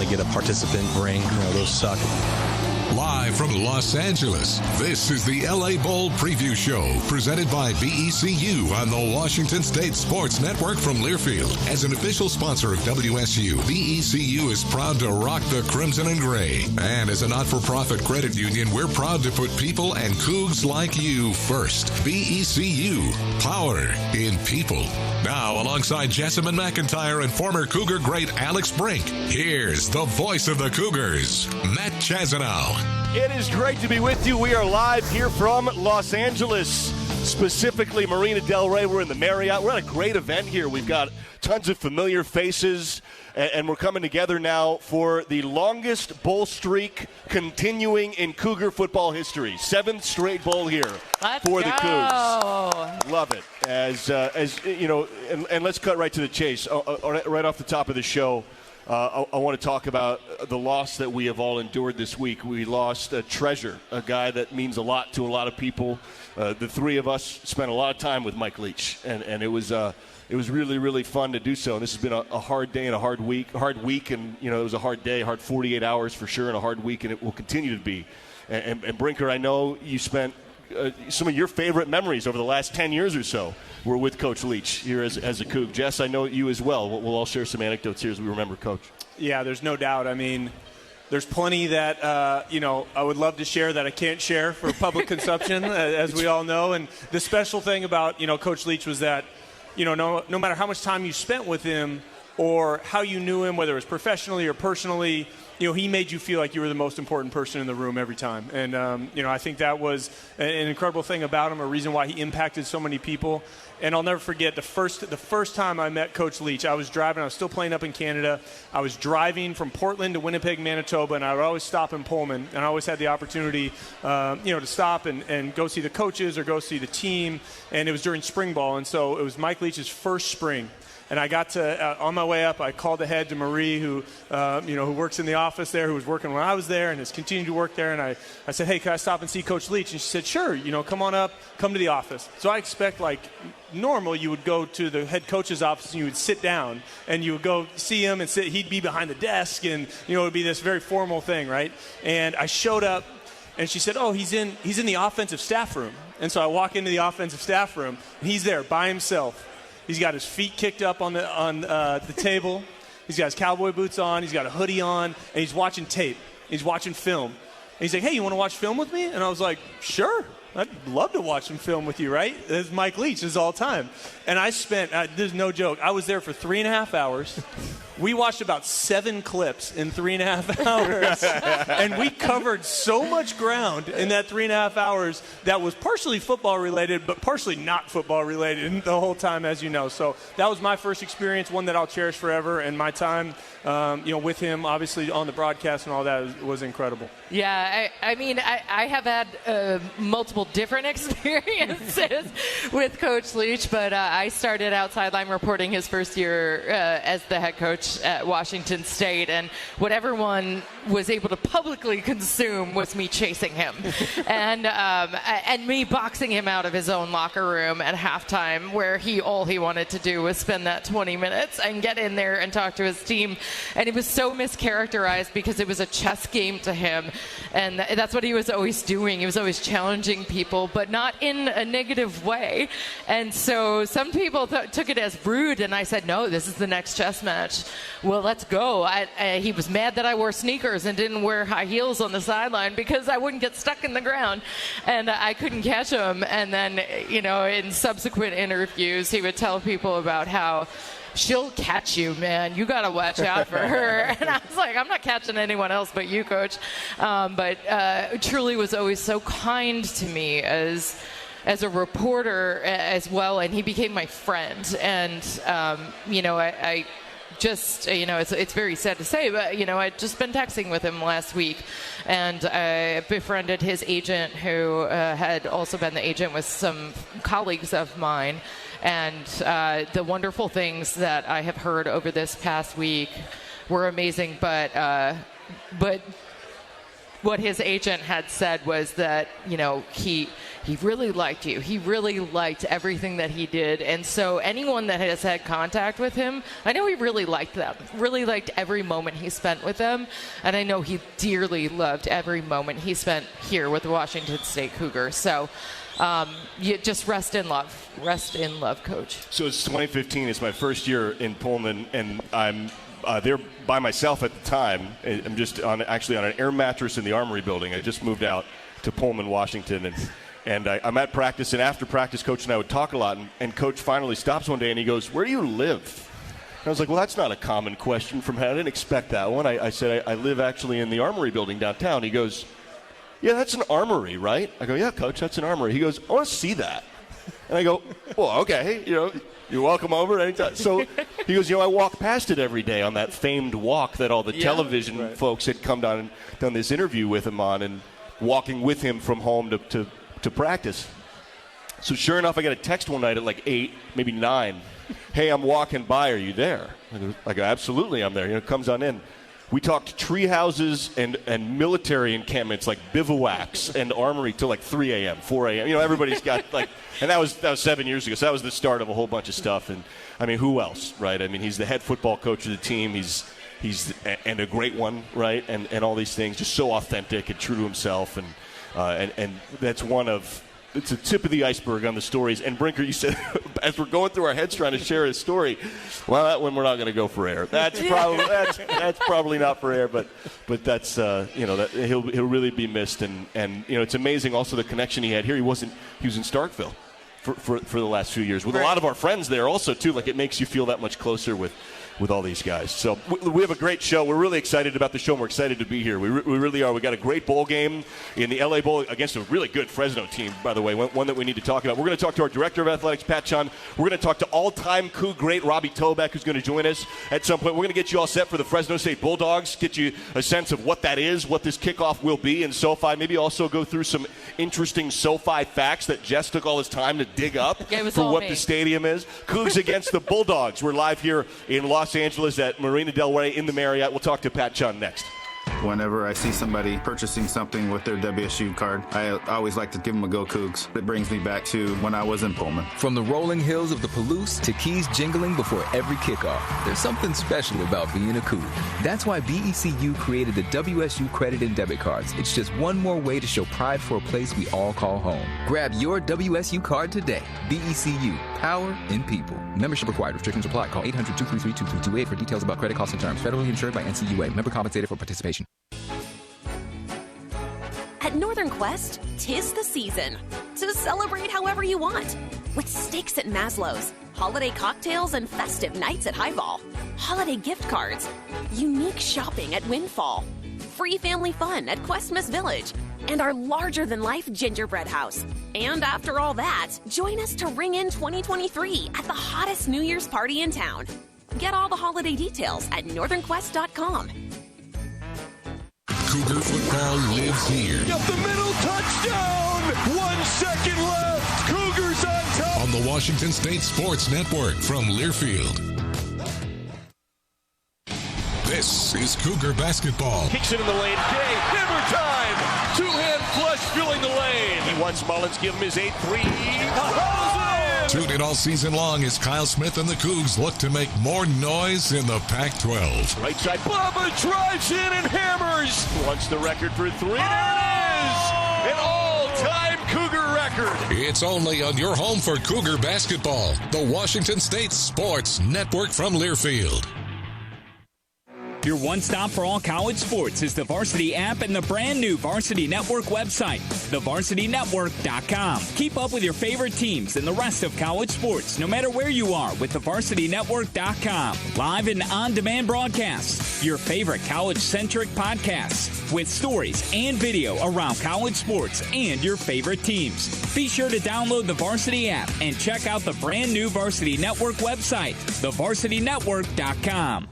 to get a participant ring. Those suck. Live from Los Angeles, this is the LA Bowl Preview Show, presented by BECU on the Washington State Sports Network from Learfield. As an official sponsor of WSU, BECU is proud to rock the crimson and gray. And as a not-for-profit credit union, we're proud to put people and Cougs like you first. BECU, power in people. Now, alongside Jessamine McIntyre and former Cougar great Alex Brink, here's the voice of the Cougars, Matt Chazanow. It is great to be with you. We are live here from Los Angeles, specifically Marina Del Rey. We're in the Marriott. We're at a great event here. We've got tons of familiar faces, and we're coming together now for the longest bowl streak continuing in Cougar football history. 7th straight bowl here for the Cougs. Love it. As you know, and let's cut right to the chase. Right off the top of the show, I want to talk about the loss that we have all endured this week. We lost a treasure, a guy that means a lot to a lot of people. The three of us spent a lot of time with Mike Leach, and it was really, really fun to do so. And this has been a hard day and a hard week, and it was a hard day, hard 48 hours for sure, and a hard week, and it will continue to be. And Brinker, I know you spent some of your favorite memories over the last 10 years or so were with Coach Leach here as a Coug. Jess, I know you as well. We'll all share some anecdotes here as we remember Coach. Yeah, there's no doubt. I mean, there's plenty that, I would love to share that I can't share for public consumption, as we all know. And the special thing about, Coach Leach was that, no matter how much time you spent with him or how you knew him, whether it was professionally or personally, he made you feel like you were the most important person in the room every time. And, I think that was an incredible thing about him, a reason why he impacted so many people. And I'll never forget the first time I met Coach Leach. I was still playing up in Canada. I was driving from Portland to Winnipeg, Manitoba, and I would always stop in Pullman. And I always had the opportunity, to stop and go see the coaches or go see the team. And it was during spring ball. And so it was Mike Leach's first spring. And I got to, on my way up, I called ahead to Marie, who works in the office there, who was working when I was there and has continued to work there. And I said, hey, can I stop and see Coach Leach? And she said, sure, come on up, come to the office. So I expect, like normal, you would go to the head coach's office and you would sit down and you would go see him and he'd be behind the desk and, it would be this very formal thing, right? And I showed up and she said, oh, he's in the offensive staff room. And so I walk into the offensive staff room and he's there by himself. He's got his feet kicked up on the table. He's got his cowboy boots on. He's got a hoodie on, and he's watching tape. He's watching film. And he's like, hey, you want to watch film with me? And I was like, sure. I'd love to watch some film with you, right? This is Mike Leach. This is all time. And I spent, there's no joke, I was there for 3.5 hours. We watched about 7 clips in 3.5 hours. And we covered so much ground in that 3.5 hours that was partially football related, but partially not football related the whole time, as you know. So that was my first experience, one that I'll cherish forever. And my time, with him, obviously on the broadcast and all that was incredible. Yeah, I have had multiple different experiences with Coach Leach, but I started out sideline reporting his first year as the head coach at Washington State, and what everyone was able to publicly consume was me chasing him and me boxing him out of his own locker room at halftime, where all he wanted to do was spend that 20 minutes and get in there and talk to his team. And it was so mischaracterized because it was a chess game to him, and that's what he was always doing. He was always challenging people, but not in a negative way. And so some people took it as rude, and I said, no, this is the next chess match. Well, let's go. He was mad that I wore sneakers and didn't wear high heels on the sideline because I wouldn't get stuck in the ground, and I couldn't catch him. And then, in subsequent interviews, he would tell people about how she'll catch you, man. You got to watch out for her. And I was like, I'm not catching anyone else but you, Coach. But truly was always so kind to me as a reporter as well. And he became my friend. And, I just, it's very sad to say, but, I'd just been texting with him last week, and I befriended his agent, who had also been the agent with some colleagues of mine. And the wonderful things that I have heard over this past week were amazing, but what his agent had said was that, he really liked you. He really liked everything that he did. And so anyone that has had contact with him, I know he really liked them, really liked every moment he spent with them. And I know he dearly loved every moment he spent here with the Washington State Cougar. So you just rest in love. Rest in love, Coach. So it's 2015. It's my first year in Pullman, and I'm there by myself at the time. I'm just on an air mattress in the Armory building. I just moved out to Pullman, Washington, and I'm at practice. And after practice, Coach and I would talk a lot. And Coach finally stops one day and he goes, "Where do you live?" And I was like, "Well, that's not a common question from him. I didn't expect that one." I said, I live actually in the Armory building downtown. He goes, "Yeah, that's an armory, right?" I go, "Yeah, Coach, that's an armory." He goes, "I want to see that." And I go, "Well, okay, you're welcome over anytime." So he goes, "I walk past it every day on that famed walk that all the television folks had come down and done this interview with him on, and walking with him from home to practice." So sure enough, I got a text one night at like 8, maybe 9. "Hey, I'm walking by. Are you there?" I go, "Absolutely, I'm there." Comes on in. We talked tree houses and military encampments like bivouacs and armory till like 3 a.m., 4 a.m. Everybody's got and that was 7 years ago. So that was the start of a whole bunch of stuff. And I mean, who else, right? I mean, he's the head football coach of the team. He's a great one, right? And all these things, just so authentic and true to himself. And that's one of. It's a tip of the iceberg on the stories. And Brinker, you said, as we're going through our heads trying to share his story, well, that one we're not going to go for air. That's probably not for air, but that's that he'll really be missed. And it's amazing also the connection he had here. He was in Starkville for the last few years with a lot of our friends there also too. Like, it makes you feel that much closer with all these guys. So we have a great show. We're really excited about the show, and we're excited to be here. We really are. We got a great bowl game in the LA Bowl against a really good Fresno team, by the way, one that we need to talk about. We're going to talk to our Director of Athletics, Pat Chun. We're going to talk to all-time Cougar great Robbie Tobeck, who's going to join us at some point. We're going to get you all set for the Fresno State Bulldogs, get you a sense of what that is, what this kickoff will be in SoFi, maybe also go through some interesting SoFi facts that Jess took all his time to dig up for what the stadium is. Cougs against the Bulldogs. We're live here in Los Angeles at Marina Del Rey in the Marriott. We'll talk to Pat Chun next. Whenever I see somebody purchasing something with their WSU card, I always like to give them a go Cougs. It brings me back to when I was in Pullman. From the rolling hills of the Palouse to keys jingling before every kickoff, there's something special about being a Cougar. That's why BECU created the WSU credit and debit cards. It's just one more way to show pride for a place we all call home. Grab your WSU card today. BECU, power in people. Membership required. Restrictions apply. Call 800-233-2228 for details about credit costs and terms. Federally insured by NCUA. Member compensated for participation. At Northern Quest, 'tis the season to celebrate however you want. With steaks at Maslow's, holiday cocktails and festive nights at Highball, holiday gift cards, unique shopping at Windfall, free family fun at Questmas Village, and our larger-than-life gingerbread house. And after all that, join us to ring in 2023 at the hottest New Year's party in town. Get all the holiday details at northernquest.com. Cougar football lives here. Up the middle, touchdown! 1 second left. Cougars on top. On the Washington State Sports Network from Learfield. This is Cougar basketball. Kicks it in the lane. Gay, hammer time! Two-hand flush filling the lane. He wants Mullins, give him his 8-3. Tune in all season long as Kyle Smith and the Cougs look to make more noise in the Pac-12. Right side, Bubba drives in and hammers. Wants the record for 3. There it is! An all-time Cougar record. It's only on your home for Cougar basketball, the Washington State Sports Network from Learfield. Your one stop for all college sports is the Varsity app and the brand new Varsity Network website, thevarsitynetwork.com. Keep up with your favorite teams and the rest of college sports, no matter where you are, with thevarsitynetwork.com. Live and on-demand broadcasts, your favorite college-centric podcasts, with stories and video around college sports and your favorite teams. Be sure to download the Varsity app and check out the brand new Varsity Network website, thevarsitynetwork.com.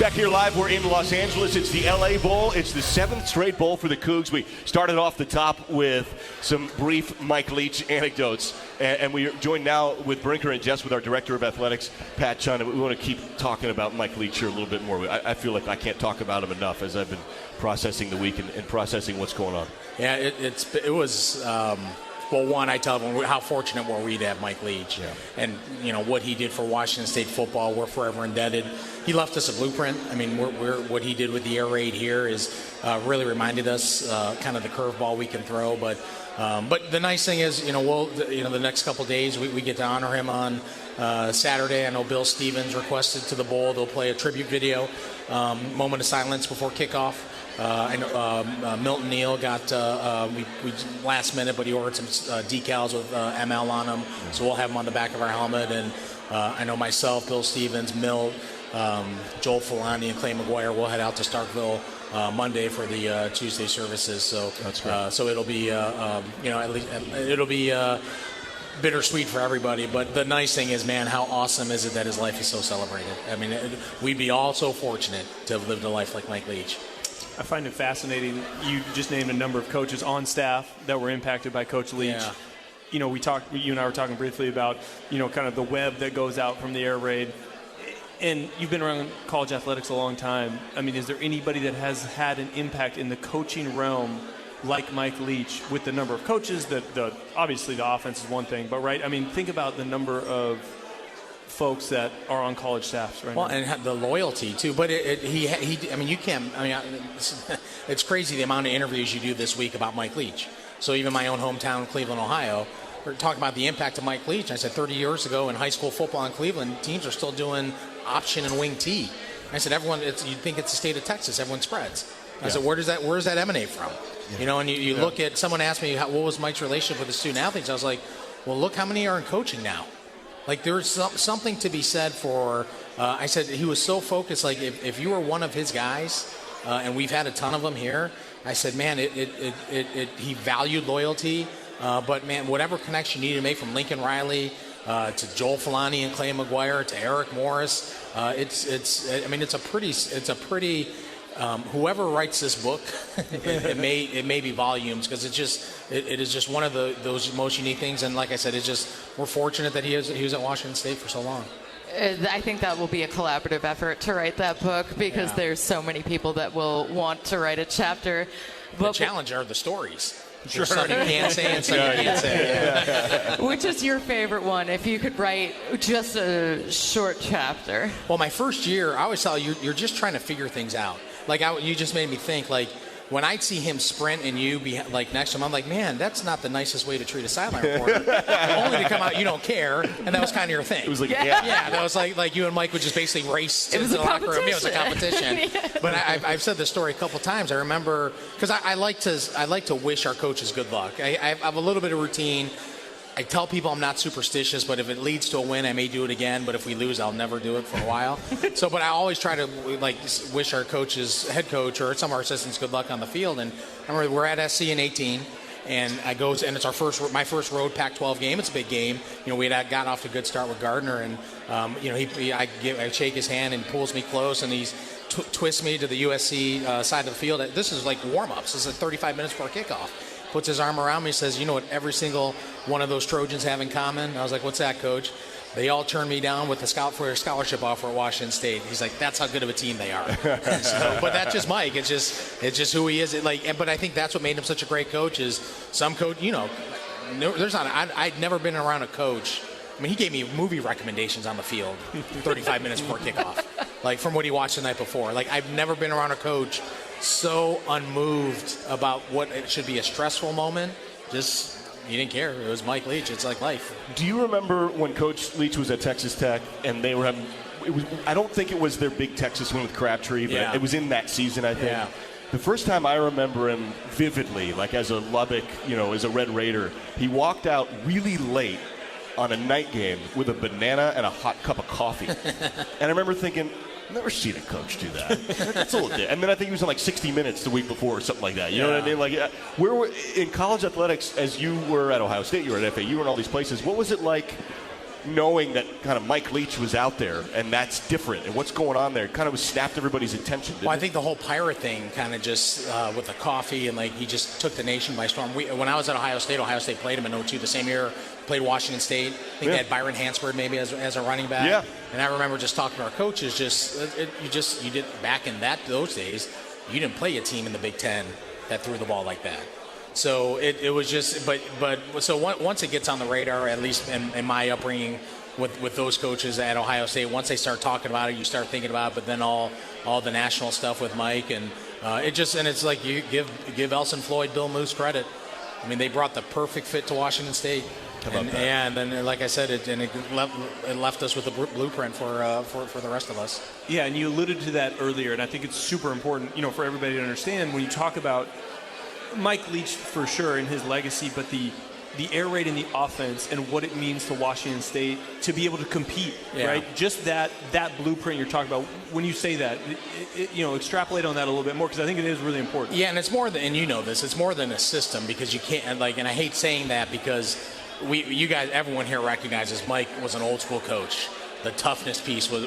Back here live, we're in Los Angeles. It's the LA Bowl. It's the 7th straight bowl for the Cougs. We started off the top with some brief Mike Leach anecdotes. And we are joined now with Brinker and Jess with our Director of Athletics, Pat Chun. And we want to keep talking about Mike Leach here a little bit more. I feel like I can't talk about him enough as I've been processing the week and processing what's going on. Yeah, it was well, one, I tell them how fortunate were we to have Mike Leach. Yeah. And, what he did for Washington State football, we're forever indebted. He left us a blueprint. I mean, what he did with the air raid here is really reminded us kind of the curveball we can throw. But the nice thing is, the next couple of days we get to honor him on Saturday. I know Bill Stevens requested to the bowl. They'll play a tribute video, moment of silence before kickoff. I know Milton Neal got we last minute, but he ordered some decals with ML on them, so we'll have them on the back of our helmet. And I know myself, Bill Stevens, Milt, Joel Fulani, and Clay McGuire will head out to Starkville Monday for the Tuesday services. So that's great. So it'll be at least it'll be bittersweet for everybody. But the nice thing is, man, how awesome is it that his life is so celebrated? I mean, we'd be all so fortunate to have lived a life like Mike Leach. I find it fascinating. You just named a number of coaches on staff that were impacted by Coach Leach. Yeah. You and I were talking briefly about, kind of the web that goes out from the air raid. And you've been around college athletics a long time. I mean, is there anybody that has had an impact in the coaching realm like Mike Leach with the number of coaches? Obviously the offense is one thing, but right? I mean, think about the number of folks that are on college staffs right now. And the loyalty too. But you can't. It's crazy the amount of interviews you do this week about Mike Leach. So even my own hometown, Cleveland, Ohio, we're talking about the impact of Mike Leach. I said 30 years ago in high school football in Cleveland, teams are still doing option and wing T. I said you'd think it's the state of Texas. Everyone spreads. I said, where does that emanate from? Yeah. And you look at. Someone asked me what was Mike's relationship with the student athletes. I was like, well, look how many are in coaching now. Like, there's something to be said for, I said he was so focused, like, if you were one of his guys, and we've had a ton of them here, I said, man, he valued loyalty, but, man, whatever connection you need to make from Lincoln Riley to Joel Fulani and Clay McGuire to Eric Morris, it's a pretty whoever writes this book, it may be volumes, because it is just one of those most unique things. And like I said, we're fortunate that he was at Washington State for so long. I think that will be a collaborative effort to write that book, because there's so many people that will want to write a chapter. The challenge are the stories. Sure. Some you can't say and some you can't say. Yeah. Which is your favorite one, if you could write just a short chapter? Well, my first year, I always tell you're just trying to figure things out. Like, you just made me think, like, when I'd see him sprint and you be like next to him, I'm like, man, that's not the nicest way to treat a sideline reporter. Only to come out, you don't care, and that was kind of your thing. It was like, yeah, that was like you and Mike would just basically race to the locker room. Yeah, it was a competition. Yeah. But I've said this story a couple times. I remember, because I like to wish our coaches good luck. I have a little bit of routine. I tell people I'm not superstitious, but if it leads to a win, I may do it again. But if we lose, I'll never do it for a while. But I always try to wish our coaches, head coach, or some of our assistants good luck on the field. And I remember we're at SC in 18, and I go and it's my first road Pac-12 game. It's a big game. We had got off to a good start with Gardner, and I shake his hand and pulls me close, and he's twists me to the USC side of the field. This is like warm-ups. This is 35 minutes before kickoff. Puts his arm around me and says, you know what every single one of those Trojans have in common? I was like, what's that, Coach? They all turned me down with the scholarship offer at Washington State. He's like, that's how good of a team they are. But that's just Mike. It's just who he is. But I think that's what made him such a great coach. Is some coach, I'd never been around a coach. I mean, he gave me movie recommendations on the field 35 minutes before kickoff, like from what he watched the night before. Like, I've never been around a coach so unmoved about what it should be a stressful moment. He didn't care. It was Mike Leach. It's like life. Do you remember when Coach Leach was at Texas Tech and they were having? I don't think it was their big Texas win with Crabtree, but it was in that season, I think. Yeah. The first time I remember him vividly, like as a Lubbock, as a Red Raider, he walked out really late on a night game with a banana and a hot cup of coffee. And I remember thinking, I've never seen a coach do that. That's a little different. And then I think he was on like 60 Minutes the week before or something like that. You know what I mean? Like, where were in college athletics, as you were at Ohio State, you were at FAU, and all these places, what was it like knowing that kind of Mike Leach was out there, and that's different, and what's going on there kind of snapped everybody's attention. Well, I think the whole pirate thing kind of just with the coffee and like he just took the nation by storm. When I was at Ohio State played him in 2002. The same year, played Washington State. I think they had Byron Hansford maybe as a running back. Yeah. And I remember just talking to our coaches. You did back in those days. You didn't play a team in the Big Ten that threw the ball like that. So it was just, so once it gets on the radar, at least in my upbringing with those coaches at Ohio State, once they start talking about it, you start thinking about it. But then all the national stuff with Mike and it's like you give Elson Floyd, Bill Moose credit. I mean, they brought the perfect fit to Washington State. And then, like I said, it left us with a blueprint for the rest of us. Yeah, and you alluded to that earlier, and I think it's super important, for everybody to understand when you talk about Mike Leach for sure and his legacy, but the air raid in the offense and what it means to Washington State to be able to compete, right? Just that blueprint you're talking about. When you say that, extrapolate on that a little bit more because I think it is really important. Yeah, and it's more than, and you know this, it's more than a system because you can't, and I hate saying that because you guys, everyone here recognizes Mike was an old school coach. The toughness piece was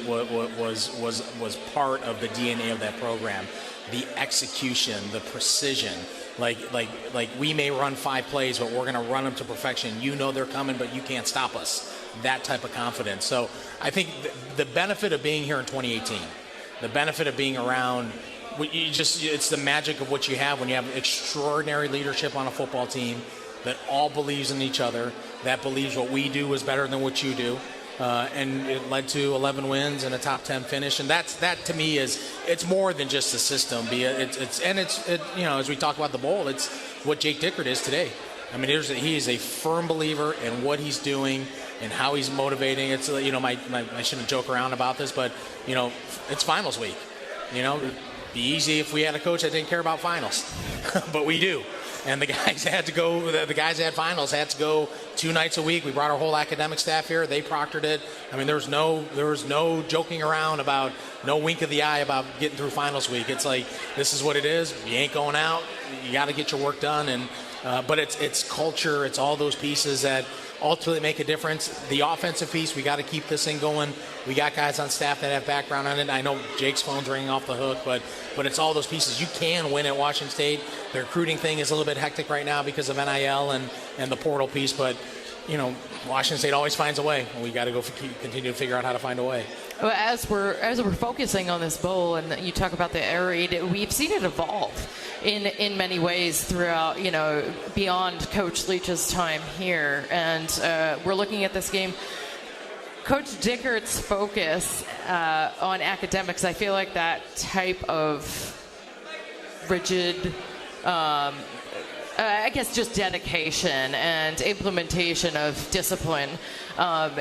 part of the DNA of that program. The execution, the precision. Like we may run 5 plays, but we're going to run them to perfection. They're coming, but you can't stop us. That type of confidence. So I think the benefit of being here in 2018, the benefit of being around, it's the magic of what you have when you have extraordinary leadership on a football team that all believes in each other, that believes what we do is better than what you do. And it led to 11 wins and a top 10 finish, and that to me it's more than just a system. As we talk about the bowl, it's what Jake Dickert is today. I mean, he is a firm believer in what he's doing and how he's motivating. It's I shouldn't joke around about this, but it's finals week. It'd be easy if we had a coach that didn't care about finals, but we do. And the guys had to go. The guys that had finals had to go 2 nights a week. We brought our whole academic staff here. They proctored it. I mean, there was no joking around about, no wink of the eye about getting through finals week. It's like, this is what it is. You ain't going out. You got to get your work done. And but it's culture. It's all those pieces that ultimately make a difference. The offensive piece, we got to keep this thing going. We got guys on staff that have background on it. I know Jake's phone's ringing off the hook, but it's all those pieces. You can win at Washington State. The recruiting thing is a little bit hectic right now because of NIL and the portal piece, but Washington State always finds a way, and we got to continue to figure out how to find a way. Well, as we're focusing on this bowl, and you talk about the air raid, we've seen it evolve in many ways throughout, beyond Coach Leach's time here, and we're looking at this game. Coach Dickert's focus on academics, I feel like that type of rigid, I guess just dedication and implementation of discipline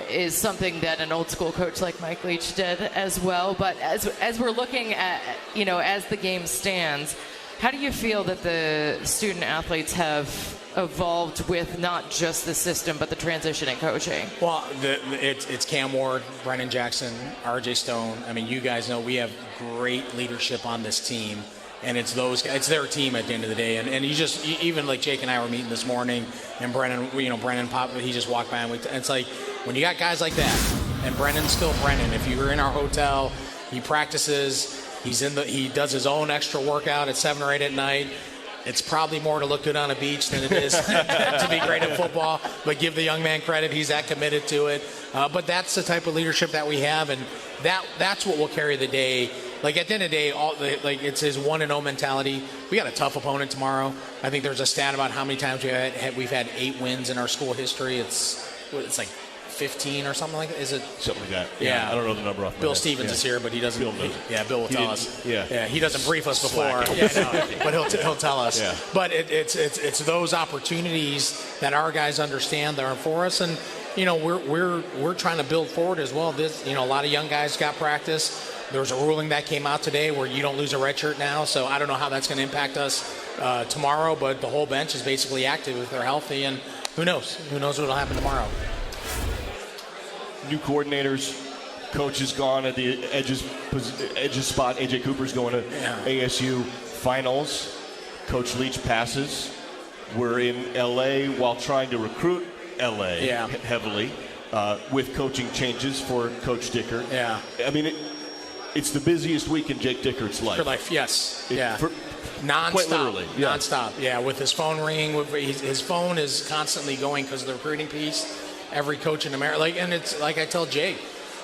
is something that an old school coach like Mike Leach did as well. But as we're looking at, as the game stands, how do you feel that the student athletes have evolved with not just the system but the transition in coaching? Well, it's Cam Ward, Brennan Jackson, RJ Stone. I mean, you guys know we have great leadership on this team, and it's their team at the end of the day. And even like Jake and I were meeting this morning, and Brennan popped, he just walked by, and it's like when you got guys like that, and Brennan's still Brennan. If you were in our hotel, he practices. He does his own extra workout at 7 or 8 at night. It's probably more to look good on a beach than it is to be great at football. But give the young man credit; he's that committed to it. But that's the type of leadership that we have, and that's what will carry the day. Like at the end of the day, it's his 1-0 mentality. We got a tough opponent tomorrow. I think there's a stat about how many times we've had 8 wins in our school history. It's like 15 or something like that. Is it something like that? Yeah, I don't know the number off. Bill Stevens is here, but he doesn't. Bill will tell us. Yeah, he doesn't brief us before. But he'll tell us. Yeah. But it's those opportunities that our guys understand that are for us, and we're trying to build forward as well. A lot of young guys got practice. There's a ruling that came out today where you don't lose a red shirt now, so I don't know how that's going to impact us tomorrow. But the whole bench is basically active if they're healthy, and who knows? Who knows what will happen tomorrow? New coordinators, coaches gone at the edges spot. AJ Cooper's going to ASU finals. Coach Leach passes. We're in LA while trying to recruit LA heavily. with coaching changes for Coach Dickert. Yeah. I mean, it's the busiest week in Jake Dickert's life. For life, yes. Non-stop. Quite literally. Yeah. Non-stop. Yeah, with his phone ringing. His phone is constantly going because of the recruiting piece. Every coach in America. And it's like I tell Jake,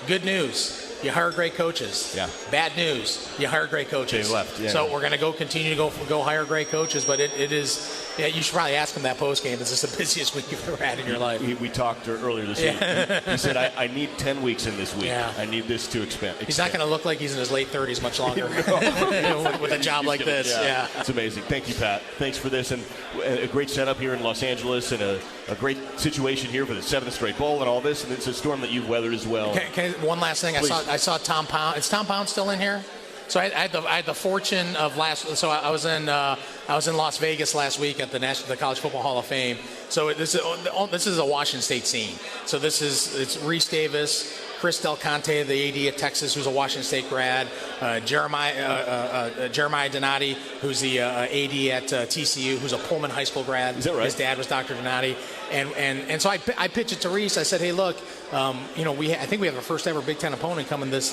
good news. You hire great coaches. Yeah. Bad news. You hire great coaches. They left. Yeah. So we're going to continue to go hire great coaches. But it is. Yeah, you should probably ask him that post game. Is this the busiest week you've ever had in your life? We talked earlier this week. He said, I need 10 weeks in this week. Yeah. I need this to expand. He's not going to look like he's in his late 30s much longer with a job like this. Yeah. It's amazing. Thank you, Pat. Thanks for this. And a great setup here in Los Angeles and a great situation here for the 7th straight bowl and all this. And it's a storm that you've weathered as well. One last thing. Please. I saw Tom Pound. Is Tom Pound still in here? So I had the fortune of So I was in Las Vegas last week at the College Football Hall of Fame. So this is a Washington State scene. So it's Reese Davis, Chris Del Conte, the AD at Texas, who's a Washington State grad, Jeremiah Donati, who's the AD at TCU, who's a Pullman High School grad. Is that right? His dad was Dr. Donati, and so I pitched it to Reese. I said, hey, look, I think we have our first ever Big Ten opponent coming this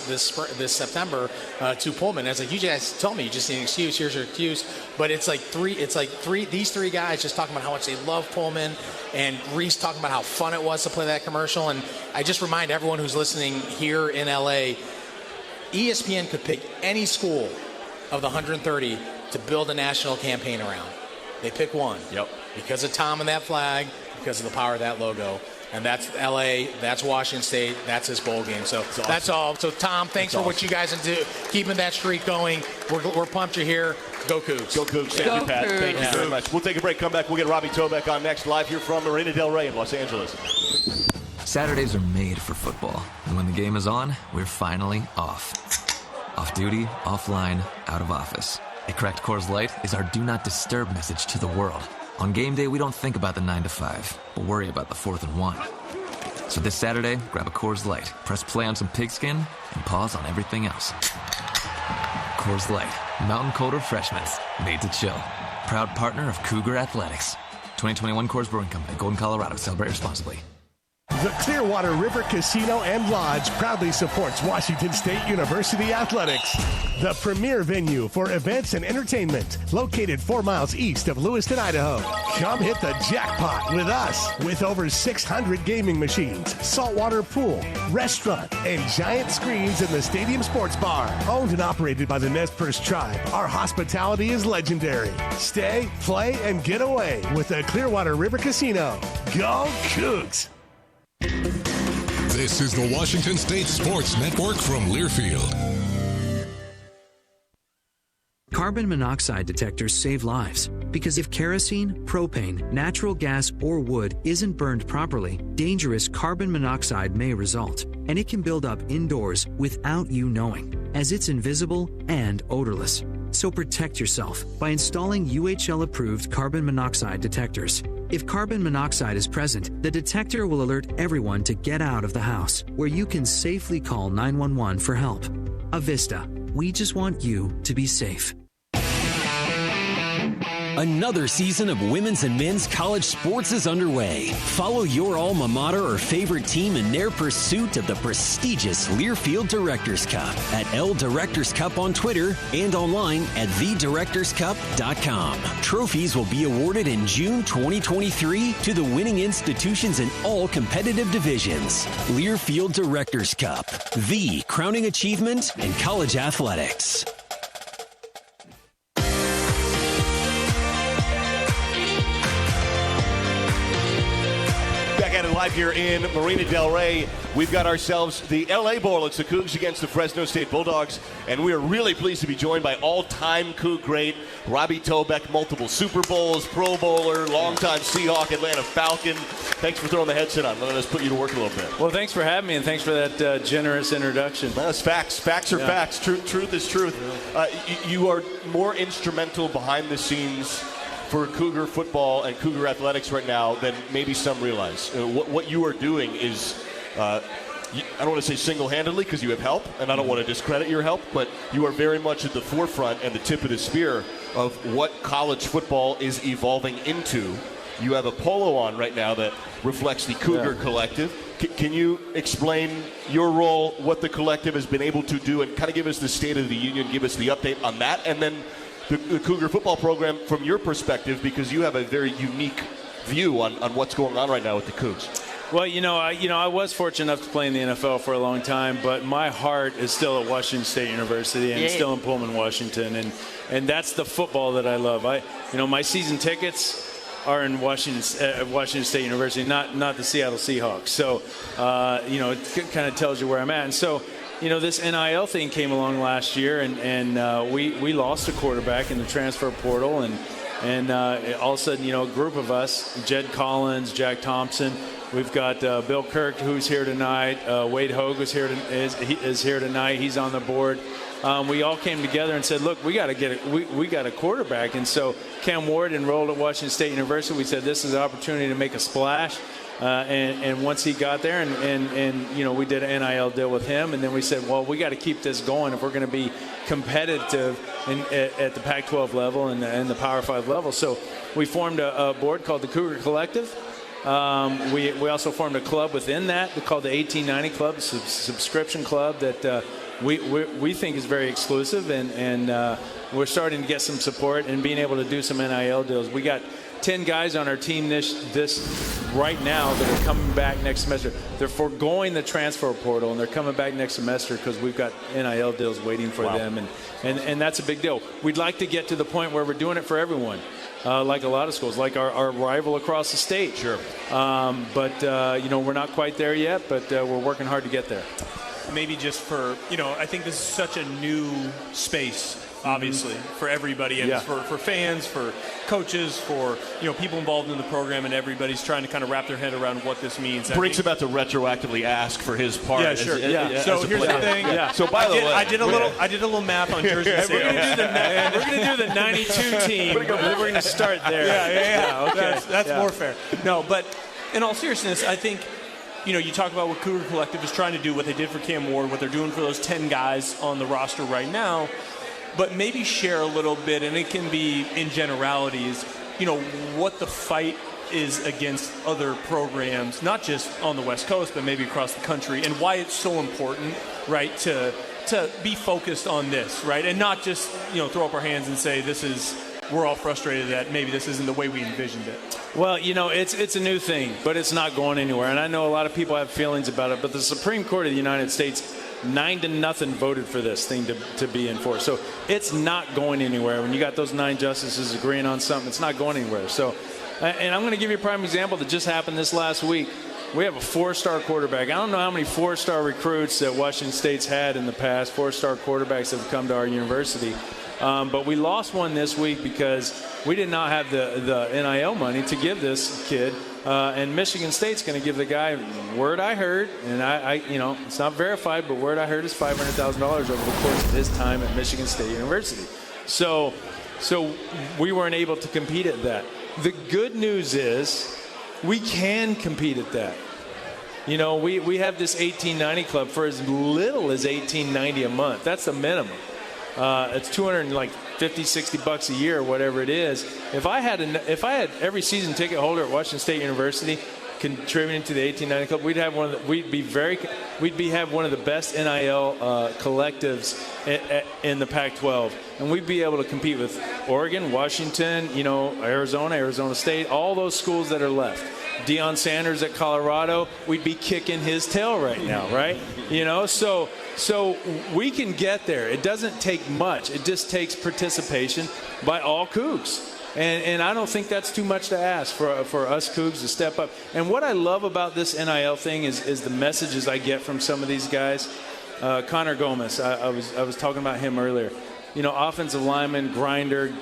September to Pullman. I was like, you guys told me you just need an excuse. Here's your excuse. But it's like these three guys just talking about how much they love Pullman, and Reese talking about how fun it was to play that commercial. And I just remind everyone who's listening here in LA, ESPN could pick any school of the 130 to build a national campaign around. They pick one. Yep. Because of Tom and that flag, because of the power of that logo. And that's LA, that's Washington State, that's his bowl game. So that's all. So Tom, thanks for what you guys do, keeping that streak going. We're pumped you're here. Go Cougs. Go Cougs. Thank you, Pat. Thank you very much. We'll take a break, come back. We'll get Robbie Tobeck on next, live here from Marina Del Rey in Los Angeles. Saturdays are made for football. And when the game is on, we're finally off. Off duty, offline, out of office. A cracked Coors Light is our do not disturb message to the world. On game day, we don't think about the 9 to 5, but worry about the 4th and 1. So this Saturday, grab a Coors Light, press play on some pigskin, and pause on everything else. Coors Light, mountain cold refreshments, made to chill. Proud partner of Cougar Athletics. 2021 Coors Brewing Company, Golden, Colorado. Celebrate responsibly. The Clearwater River Casino and Lodge proudly supports Washington State University Athletics, the premier venue for events and entertainment, located 4 miles east of Lewiston, Idaho. Come hit the jackpot with us, with over 600 gaming machines, saltwater pool, restaurant, and giant screens in the Stadium Sports Bar. Owned and operated by the Nez Perce Tribe, our hospitality is legendary. Stay, play, and get away with the Clearwater River Casino. Go Cougs! This is the Washington State Sports Network from Learfield. Carbon monoxide detectors save lives because if kerosene, propane, natural gas, or wood isn't burned properly, dangerous carbon monoxide may result, and it can build up indoors without you knowing, as it's invisible and odorless. So protect yourself by installing UHL-approved carbon monoxide detectors. If carbon monoxide is present, the detector will alert everyone to get out of the house, where you can safely call 911 for help. Avista, we just want you to be safe. Another season of women's and men's college sports is underway. Follow your alma mater or favorite team in their pursuit of the prestigious Learfield Directors Cup at L Directors Cup on Twitter and online at thedirectorscup.com. Trophies will be awarded in June 2023 to the winning institutions in all competitive divisions. Learfield Directors Cup, the crowning achievement in college athletics. Live here in Marina Del Rey, we've got ourselves the LA Bowl. It's the Cougs against the Fresno State Bulldogs, and we are really pleased to be joined by all-time Coug great Robbie Tobeck, multiple Super Bowls, Pro Bowler, longtime Seahawk, Atlanta Falcon. Thanks for throwing the headset on. Let us put you to work a little bit. Well, thanks for having me, and thanks for that generous introduction. That's facts. Facts are facts. Truth is truth. You are more instrumental behind the scenes for Cougar football and Cougar athletics right now than maybe some realize. What you are doing is, I don't want to say single-handedly because you have help, and I don't want to discredit your help, but you are very much at the forefront and the tip of the spear of what college football is evolving into. You have a polo on right now that reflects the Cougar Collective. Can you explain your role, what the collective has been able to do, and kind of give us the state of the union, give us the update on that, and then the Cougar football program from your perspective, because you have a very unique view on what's going on right now with the Cougs. Well, I was fortunate enough to play in the NFL for a long time, but my heart is still at Washington State University and still in Pullman, Washington, and that's the football that I love. My season tickets are in Washington State University, not the Seattle Seahawks. So, it kind of tells you where I'm at. And so, this NIL thing came along last year, and we lost a quarterback in the transfer portal, and all of a sudden, a group of us, Jed Collins, Jack Thompson, we've got Bill Kirk, who's here tonight. Wade Hogue is here tonight. He's on the board. We all came together and said, look, we got a quarterback. And so Cam Ward enrolled at Washington State University. We said this is an opportunity to make a splash. And once he got there, and we did an NIL deal with him, and then we said, well, we got to keep this going if we're going to be competitive at the Pac-12 level and the Power 5 level. So we formed a board called the Cougar Collective. We also formed a club within that called the 1890 Club, a subscription club that we think is very exclusive, and we're starting to get some support and being able to do some NIL deals. We got 10 guys on our team this right now that are coming back next semester. They're foregoing the transfer portal, and they're coming back next semester because we've got NIL deals waiting for them, and that's a big deal. We'd like to get to the point where we're doing it for everyone. Like a lot of schools, like our rival across the state. Sure. But we're not quite there yet, but we're working hard to get there. Maybe just for, I think this is such a new space, obviously, for everybody, and for fans, for coaches, for, people involved in the program, and everybody's trying to kind of wrap their head around what this means. Brink's about to retroactively ask for his part. Yeah, sure. So here's the thing. Yeah. So by the way, I did a little math on jersey sales. We're going to do the 92 team. We're going to start there. Yeah. Okay. That's more fair. No, but in all seriousness, I think, you talk about what Cougar Collective is trying to do, what they did for Cam Ward, what they're doing for those 10 guys on the roster right now, but maybe share a little bit, and it can be in generalities, what the fight is against other programs, not just on the West Coast, but maybe across the country, and why it's so important, right, to be focused on this, right, and not just, throw up our hands and say we're all frustrated that maybe this isn't the way we envisioned it. Well, it's a new thing, but it's not going anywhere. And I know a lot of people have feelings about it, but the Supreme Court of the United States 9-0 voted for this thing to be enforced. So it's not going anywhere. When you got those 9 justices agreeing on something, it's not going anywhere. So, and I'm going to give you a prime example that just happened this last week. We have a 4-star quarterback. I don't know how many 4-star recruits that Washington State's had in the past, 4-star quarterbacks that have come to our university. But we lost one this week because we did not have the NIL money to give this kid. And Michigan State's going to give the guy, word I heard, and I it's not verified, but word I heard is $500,000 over the course of his time at Michigan State University. So we weren't able to compete at that. The good news is we can compete at that. We have this 1890 club for as little as $18.90 a month. That's the minimum. It's $250-$60 a year, or whatever it is. If I had every season ticket holder at Washington State University contributing to the 1890 club, we'd have one of the best NIL collectives in the Pac-12, and we'd be able to compete with Oregon, Washington, Arizona State, all those schools that are left. Deion Sanders at Colorado, we'd be kicking his tail right now, right? So we can get there. It doesn't take much. It just takes participation by all Cougs. And I don't think that's too much to ask for us Cougs to step up. And what I love about this NIL thing is the messages I get from some of these guys. Connor Gomez, I was talking about him earlier. Offensive lineman, grinder,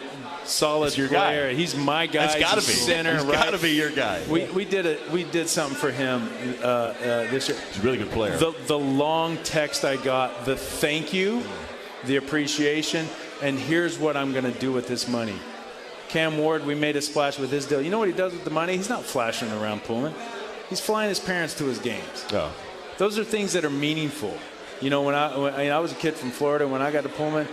solid player. He's my guy. It's got to be. Center, He's got to be your guy. We did something for him this year. He's a really good player. The long text I got, the thank you, the appreciation, and here's what I'm going to do with this money. Cam Ward, we made a splash with his deal. You know what he does with the money? He's not flashing around Pullman. He's flying his parents to his games. Oh. Those are things that are meaningful. When I was a kid from Florida, when I got to Pullman,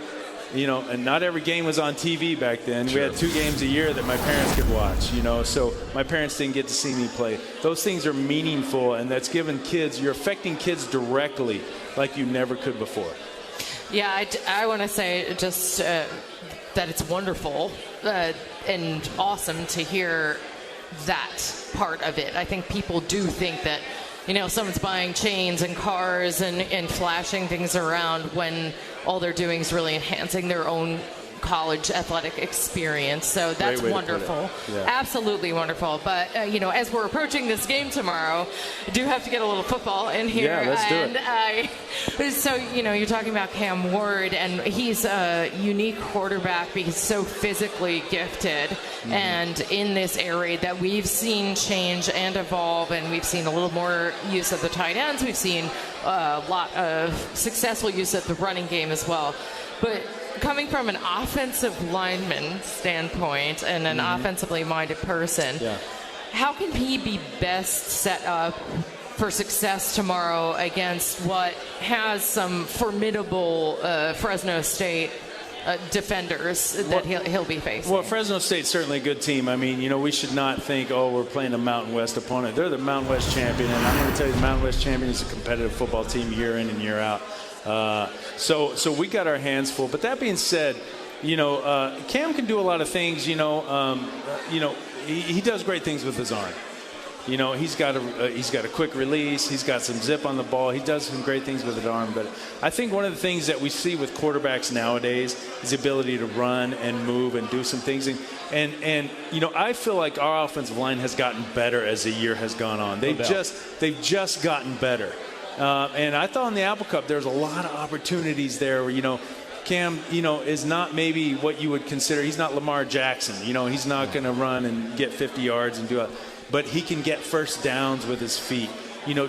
and not every game was on TV back then. Sure. We had 2 games a year that my parents could watch, so my parents didn't get to see me play. Those things are meaningful, and that's given kids, you're affecting kids directly like you never could before. Yeah, I want to say just that it's wonderful and awesome to hear that part of it. I think people do think that, someone's buying chains and cars and flashing things around when all they're doing is really enhancing their own college athletic experience. So that's wonderful. Yeah. Absolutely wonderful. But, as we're approaching this game tomorrow, I do have to get a little football in here. Yeah, let's do it. So, you're talking about Cam Ward, and he's a unique quarterback because he's so physically gifted. Mm-hmm. And in this area that we've seen change and evolve, and we've seen a little more use of the tight ends. We've seen a lot of successful use of the running game as well. But coming from an offensive lineman standpoint and an offensively minded person, how can he be best set up for success tomorrow against what has some formidable Fresno State defenders that he'll be facing? Well, Fresno State's certainly a good team. I mean, we should not think, we're playing a Mountain West opponent. They're the Mountain West champion, and I'm going to tell you, the Mountain West champion is a competitive football team year in and year out. So we got our hands full. But that being said, Cam can do a lot of things. He does great things with his arm. He's got a quick release. He's got some zip on the ball. He does some great things with his arm. But I think one of the things that we see with quarterbacks nowadays is the ability to run and move and do some things. And I feel like our offensive line has gotten better as the year has gone on. They've just gotten better. And I thought in the Apple Cup there's a lot of opportunities there where, Cam, is not maybe what you would consider. He's not Lamar Jackson. He's not going to run and get 50 yards and do it. But he can get first downs with his feet.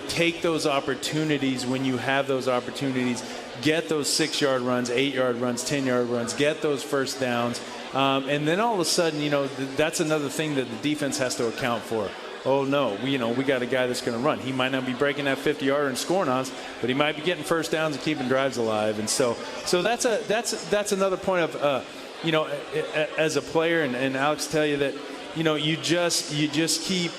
Take those opportunities when you have those opportunities. Get those 6-yard runs, 8-yard runs, 10-yard runs. Get those first downs. And then all of a sudden, that's another thing that the defense has to account for. Oh, no, we got a guy that's going to run. He might not be breaking that 50-yarder and scoring on us, but he might be getting first downs and keeping drives alive. And so that's another point of, as a player, and Alex tell you that, you just keep,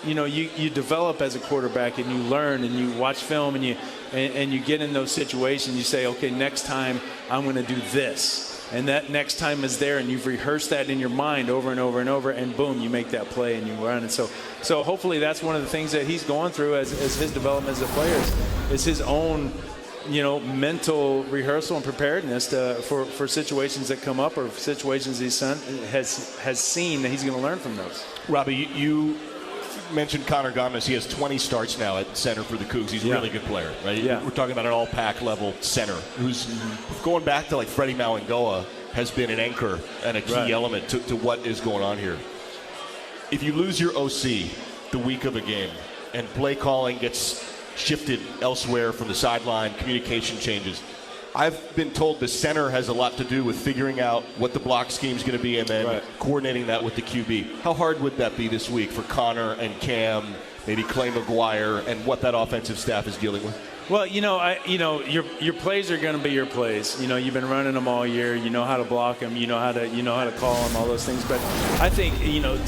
you develop as a quarterback and you learn and you watch film and you get in those situations. You say, okay, next time I'm going to do this. And that next time is there, and you've rehearsed that in your mind over and over and over, and boom, you make that play and you run. And so hopefully that's one of the things that he's going through as his development as a player is his own, mental rehearsal and preparedness for situations that come up or situations his son has seen that he's going to learn from those. Robbie, you mentioned Connor Gomez. He has 20 starts now at center for the Cougs. He's a really good player, right? Yeah. We're talking about an all-pack level center who's going back to like Freddie Mawangoa has been an anchor and a key element to what is going on here. If you lose your OC the week of a game and play calling gets shifted elsewhere from the sideline, communication changes, I've been told the center has a lot to do with figuring out what the block scheme is going to be and then coordinating that with the QB. How hard would that be this week for Connor and Cam, maybe Clay McGuire, and what that offensive staff is dealing with? Well, your plays are going to be your plays. You've been running them all year. You know how to block them. You know how to call them. All those things. But I think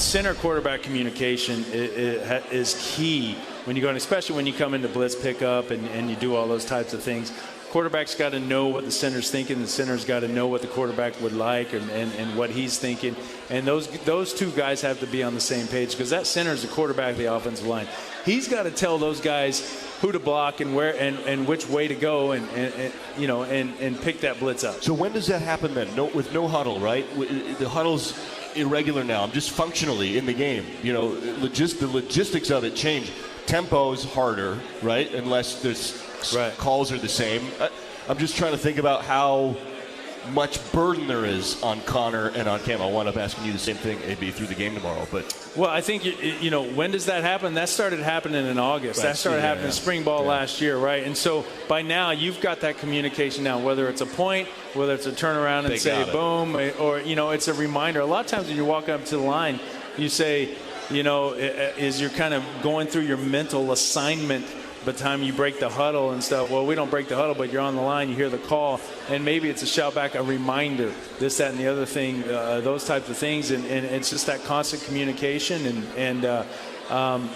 center quarterback communication is key when you go, and especially when you come into blitz pickup and you do all those types of things. Quarterback's got to know what the center's thinking. The center's got to know what the quarterback would like and what he's thinking. And those two guys have to be on the same page because that center's the quarterback of the offensive line. He's got to tell those guys who to block and where and which way to go and pick that blitz up. So when does that happen then? With no huddle, right? The huddle's irregular now. Just functionally in the game. The logistics of it change. Tempo's harder, right? Unless there's calls are the same. I'm just trying to think about how much burden there is on Connor and on Cam. I wind up asking you the same thing maybe through the game tomorrow. But well, I think when does that happen? That started happening in August. That started happening in spring ball last year, right? And so by now you've got that communication now, whether it's a point, whether it's a turnaround and say boom, or it's a reminder. A lot of times when you walk up to the line, you say, as you're kind of going through your mental assignment by the time you break the huddle and stuff, well, we don't break the huddle, but you're on the line, you hear the call, and maybe it's a shout back, a reminder, this, that, and the other thing, those types of things, and it's just that constant communication, and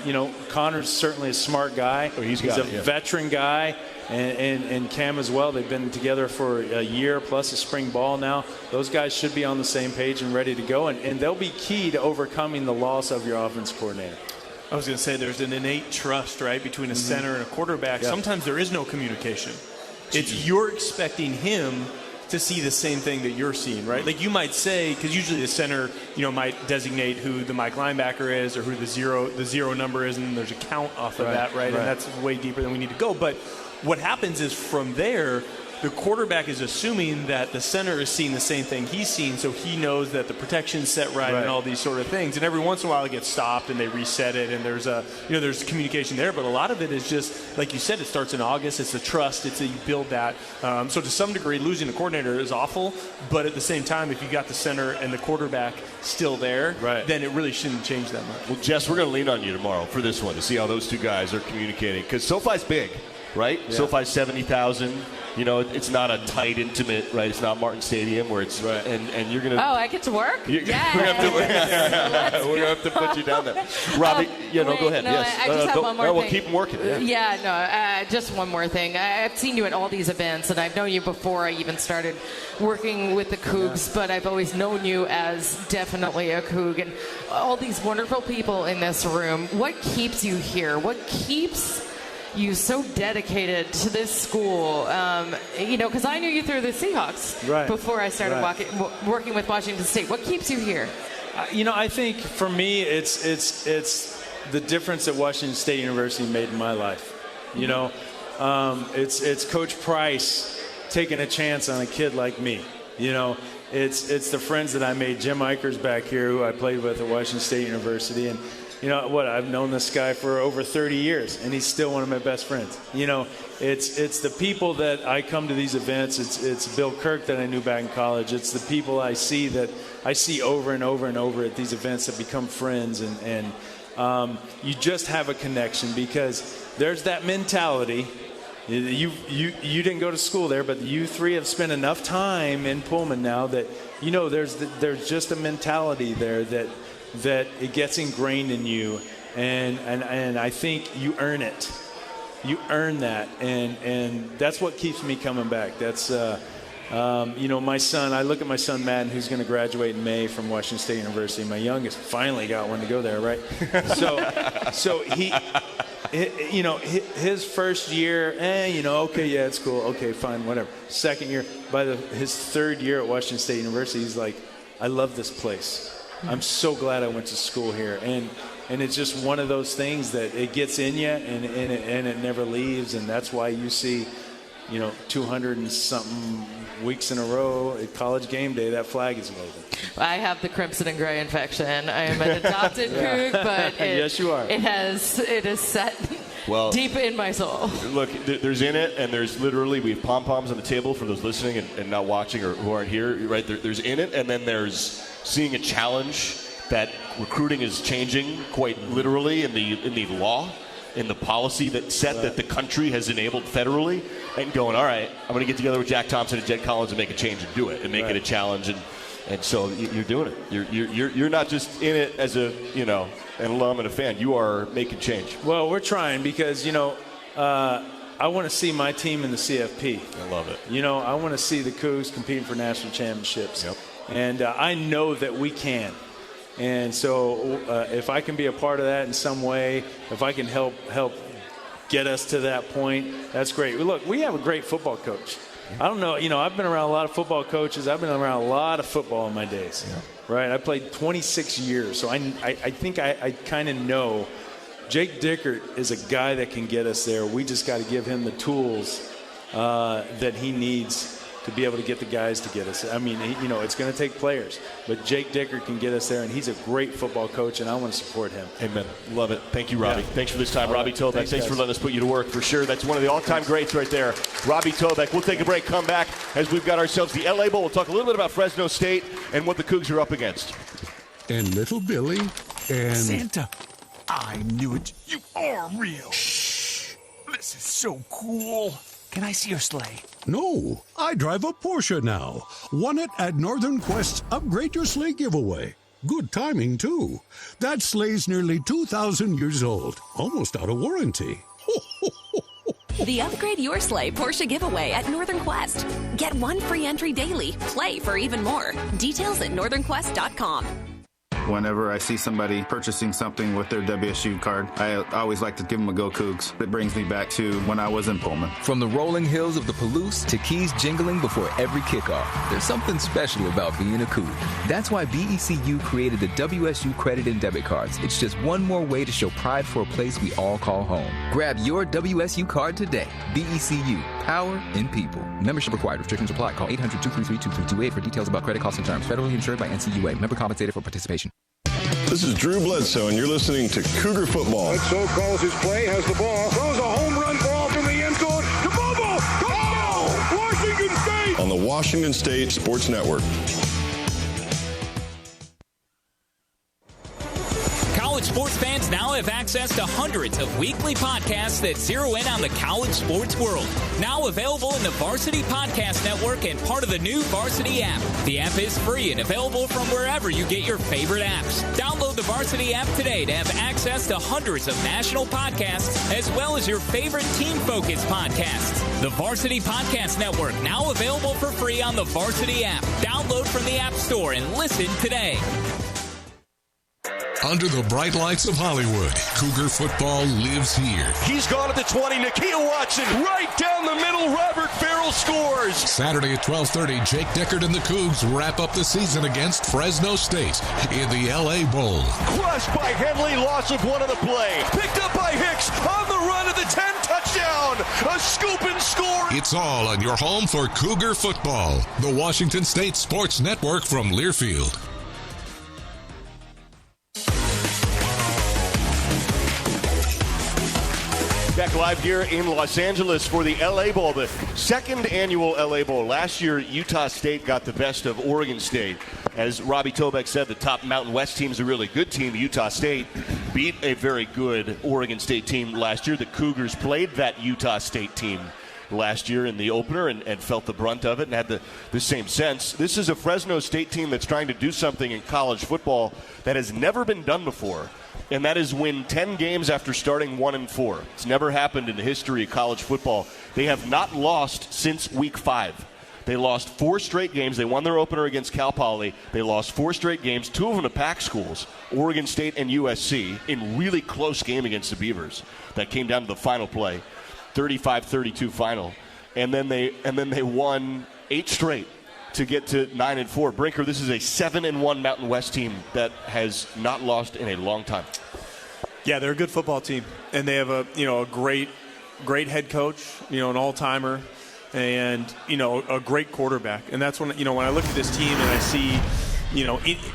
you know, Connor's certainly a smart guy. He's a veteran guy, and Cam as well. They've been together for a year plus a spring ball now. Those guys should be on the same page and ready to go, and they'll be key to overcoming the loss of your offense coordinator. I was going to say there's an innate trust, right, between a center and a quarterback. Yeah. Sometimes there is no communication. It's you're expecting him to see the same thing that you're seeing, right? Like you might say, because usually the center, you know, might designate who the Mike linebacker is or who the zero number is, and there's a count off of that, right? And that's way deeper than we need to go. But what happens is from there, the quarterback is assuming that the center is seeing the same thing he's seen, so he knows that the protection's set right and all these sort of things. And every once in a while it gets stopped and they reset it, and there's communication there. But a lot of it is just, like you said, it starts in August. It's the trust. It's that you build that. So to some degree, losing the coordinator is awful. But at the same time, if you got the center and the quarterback still there, then it really shouldn't change that much. Well, Jess, we're going to lean on you tomorrow for this one to see how those two guys are communicating, because SoFi's big, right? Yeah. SoFi's 70,000. You know, it's not a tight, intimate, right? It's not Martin Stadium where it's and you're gonna. Oh, I get to work? Yeah. We're gonna have to put you down there, Robbie. Go ahead. No, yes. I just have one more thing. We'll keep them working. Just one more thing. I've seen you at all these events, and I've known you before I even started working with the Cougs, but I've always known you as definitely a Coug. And all these wonderful people in this room. What keeps you here? What keeps you so dedicated to this school? Because I knew you through the Seahawks before I started working with Washington State. What keeps you here? I think for me, it's the difference that Washington State University made in my life. It's Coach Price taking a chance on a kid like me. It's the friends that I made. Jim Eicher's back here, who I played with at Washington State University, and I've known this guy for over 30 years, and he's still one of my best friends. It's the people that I come to these events. It's Bill Kirk that I knew back in college. It's the people I see over and over and over at these events that become friends, and you just have a connection because there's that mentality. You didn't go to school there, but you three have spent enough time in Pullman now that there's just a mentality there that it gets ingrained in you, and I think you earn it. You earn that, and that's what keeps me coming back. That's my son. I look at my son Madden, who's going to graduate in May from Washington State University. My youngest finally got one to go there, right? So he. His first year, okay, yeah, it's cool, okay, fine, whatever. Second year, by his third year at Washington State University, he's like, I love this place. I'm so glad I went to school here, and it's just one of those things that it gets in you, and it never leaves, and that's why you see, 200 and something weeks in a row at College Game Day, that flag is waving. I have the crimson and gray infection. I am an adopted Coug, but yes, you are. It is set deep in my soul. Look, there's in it, and there's literally, we have pom-poms on the table for those listening and not watching or who aren't here, right? There's in it, and then there's seeing a challenge that recruiting is changing quite literally in the law, in the policy that the country has enabled federally, and going, all right, I'm going to get together with Jack Thompson and Jed Collins and make a change and do it, and make it a challenge, and so you're doing it. You're not just in it as an alum and a fan. You are making change. Well, we're trying because I want to see my team in the CFP. I love it. I want to see the Cougs competing for national championships. Yep. And I know that we can. And so if I can be a part of that in some way, if I can help get us to that point, that's great. Look, we have a great football coach. I don't know, I've been around a lot of football coaches. I've been around a lot of football in my days, right? I played 26 years, so I think I kind of know. Jake Dickert is a guy that can get us there. We just got to give him the tools that he needs to be able to get the guys to get us. I mean, it's going to take players, but Jake Dickert can get us there, and he's a great football coach, and I want to support him. Amen. Love it. Thank you, Robbie. Thanks for this time. Robbie Tobeck, thanks for letting us put you to work, for sure. That's one of the all-time greats right there, Robbie Tobeck. We'll take a break, come back as we've got ourselves the LA Bowl. We'll talk a little bit about Fresno State and what the Cougs are up against. And little Billy and... Santa, I knew it. You are real. Shh. Listen. This is so cool. Can I see your sleigh? No, I drive a Porsche now. Won it at Northern Quest's Upgrade Your Sleigh giveaway. Good timing, too. That sleigh's nearly 2,000 years old, almost out of warranty. The Upgrade Your Sleigh Porsche giveaway at Northern Quest. Get one free entry daily. Play for even more. Details at northernquest.com. Whenever I see somebody purchasing something with their WSU card, I always like to give them a go Cougs. It brings me back to when I was in Pullman. From the rolling hills of the Palouse to keys jingling before every kickoff, there's something special about being a Cougar. That's why BECU created the WSU credit and debit cards. It's just one more way to show pride for a place we all call home. Grab your WSU card today. BECU, power in people. Membership required. Restrictions apply. Call 800-233-2328 for details about credit costs and terms. Federally insured by NCUA. Member compensated for participation. This is Drew Bledsoe, and you're listening to Cougar Football. Bledsoe calls his play, has the ball, throws a home run ball from the end zone to Bobo. Touchdown! Washington State! On the Washington State Sports Network. College sports fans now have access to hundreds of weekly podcasts that zero in on the college sports world. Now available in the Varsity Podcast Network and part of the new Varsity app. The app is free and available from wherever you get your favorite apps. Download the Varsity app today to have access to hundreds of national podcasts as well as your favorite team-focused podcasts. The Varsity Podcast Network, now available for free on the Varsity app. Download from the App Store and listen today. Under the bright lights of Hollywood, Cougar football lives here. He's gone at the 20. Nakia Watson right down the middle. Robert Farrell scores. Saturday at 12:30, Jake Dickert and the Cougs wrap up the season against Fresno State in the LA Bowl. Crushed by Henley, loss of one of the play. Picked up by Hicks on the run of the 10, touchdown. A scoop and score. It's all on your home for Cougar football. The Washington State Sports Network from Learfield. Back live here in Los Angeles for the LA Bowl, the second annual LA Bowl. Last year, Utah State got the best of Oregon State. As Robbie Tobeck said, the top Mountain West team is a really good team. Utah State beat a very good Oregon State team last year. The Cougars played that Utah State team last year in the opener and felt the brunt of it and had the same sense. This is a Fresno State team that's trying to do something in college football that has never been done before, and that is win 10 games after starting 1-4. It's never happened in the history of college football. They have not lost since week 5. They lost 4 straight games. They won their opener against Cal Poly. They lost 4 straight games, 2 of them to Pac schools, Oregon State and USC, in really close game against the Beavers. That came down to the final play, 35-32 final. And then they won 8 straight to get to 9-4. Brinker, this is a 7-1 Mountain West team that has not lost in a long time. Yeah, they're a good football team, and they have a great head coach, an all-timer, and a great quarterback. And that's when when I look at this team and I see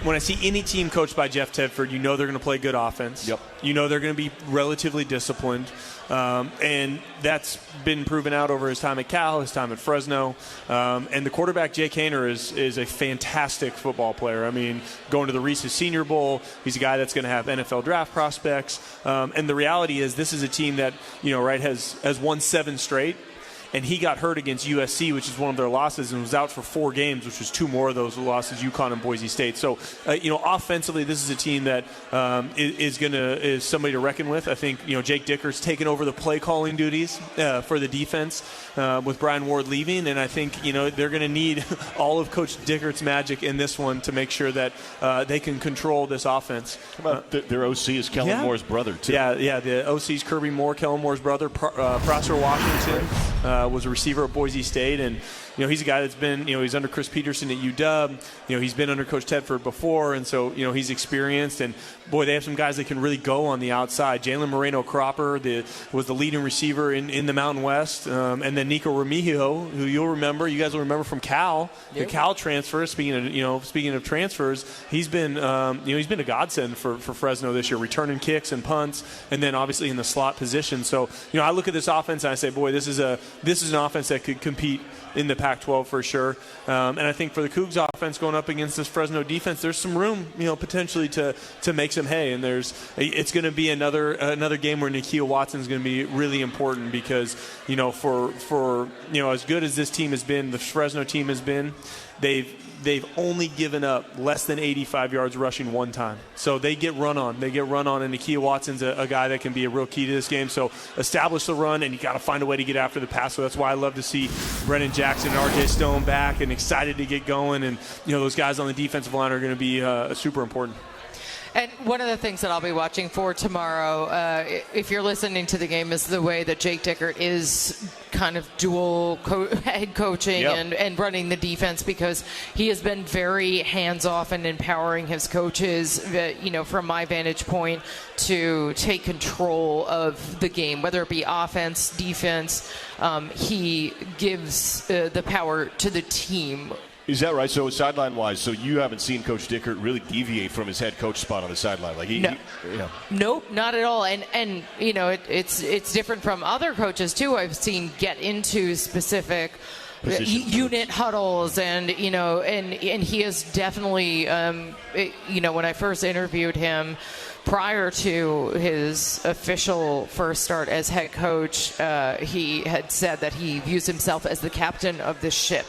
when I see any team coached by Jeff Tedford, they're going to play good offense. Yep. They're going to be relatively disciplined. And that's been proven out over his time at Cal, his time at Fresno. And the quarterback, Jake Haener, is a fantastic football player. I mean, going to the Reese's Senior Bowl, he's a guy that's going to have NFL draft prospects. And the reality is this is a team that, has won 7 straight. And he got hurt against USC, which is one of their losses, and was out for 4 games, which was 2 more of those losses, UConn and Boise State. So, offensively, this is a team that is somebody to reckon with. I think, Jake Dicker's taken over the play calling duties for the defense with Brian Ward leaving, and I think, they're going to need all of Coach Dicker's magic in this one to make sure that they can control this offense. How about their OC is Kellen Moore's brother, too. Yeah, the OC is Kirby Moore, Kellen Moore's brother, Prosper Washington. Was a receiver at Boise State, and he's a guy that's been he's under Chris Peterson at UW. He's been under Coach Tedford before, and so he's experienced. And boy, they have some guys that can really go on the outside. Jalen Moreno Cropper was the leading receiver in the Mountain West, and then Nico Remigio, who you guys will remember from Cal, the Cal transfer. Speaking of transfers, he's been a godsend for Fresno this year, returning kicks and punts, and then obviously in the slot position. So I look at this offense and I say, boy, this is a this is an offense that could compete in the Pac-12 for sure. And I think for the Cougs offense going up against this Fresno defense, there's some room, potentially to make some hay. And it's going to be another game where Nakia Watson's going to be really important because, for as good as this team has been, the Fresno team has been, they've only given up less than 85 yards rushing one time. So they get run on. And Nakia Watson's a guy that can be a real key to this game. So establish the run, and you got to find a way to get after the pass. So that's why I love to see Brennan Jackson and R.J. Stone back and excited to get going. And, those guys on the defensive line are going to be super important. And one of the things that I'll be watching for tomorrow, if you're listening to the game, is the way that Jake Dickert is kind of dual head coaching and running the defense, because he has been very hands-off and empowering his coaches, from my vantage point, to take control of the game, whether it be offense, defense. He gives the power to the team. Is that right? So sideline-wise, so you haven't seen Coach Dickert really deviate from his head coach spot on the sideline? Nope, not at all. And it's different from other coaches too. I've seen get into specific unit huddles, and he is definitely when I first interviewed him prior to his official first start as head coach, he had said that he views himself as the captain of the ship.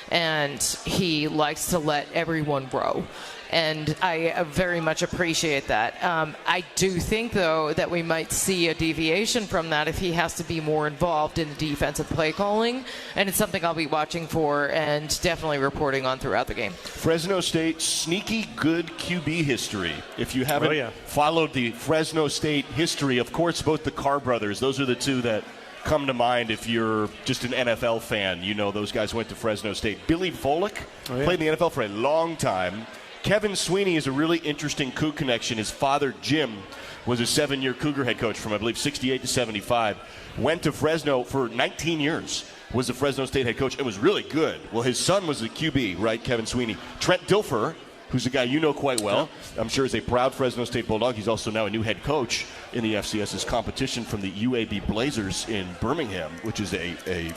And he likes to let everyone row. And I very much appreciate that. I do think, though, that we might see a deviation from that if he has to be more involved in the defensive play calling. And it's something I'll be watching for and definitely reporting on throughout the game. Fresno State, sneaky good QB history. If you haven't followed the Fresno State history, of course, both the Carr brothers, those are the two that come to mind if you're just an NFL fan. Those guys went to Fresno State. Billy Volek played in the NFL for a long time. Kevin Sweeney is a really interesting Coug connection. His father, Jim, was a 7-year Cougar head coach from, I believe, 68 to 75. Went to Fresno for 19 years, was the Fresno State head coach, and was really good. Well, his son was the QB, right, Kevin Sweeney. Trent Dilfer, who's a guy you know quite well, I'm sure is a proud Fresno State Bulldog. He's also now a new head coach in the FCS's competition from the UAB Blazers in Birmingham, which is a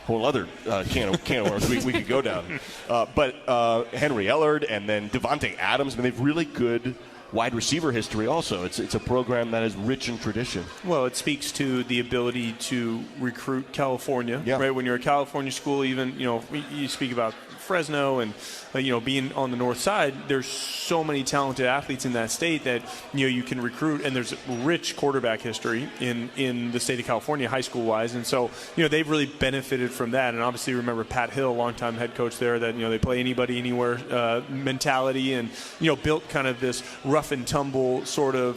whole other can of worms we could go down. But Henry Ellard and then Devontae Adams, they've really good wide receiver history also. It's a program that is rich in tradition. Well, it speaks to the ability to recruit California, right? When you're a California school, even, you speak about Fresno and being on the north side, there's so many talented athletes in that state that you can recruit, and there's rich quarterback history in the state of California, high school wise, and so they've really benefited from that. And obviously, remember Pat Hill, longtime head coach there, that they play anybody anywhere mentality, and built kind of this rough and tumble sort of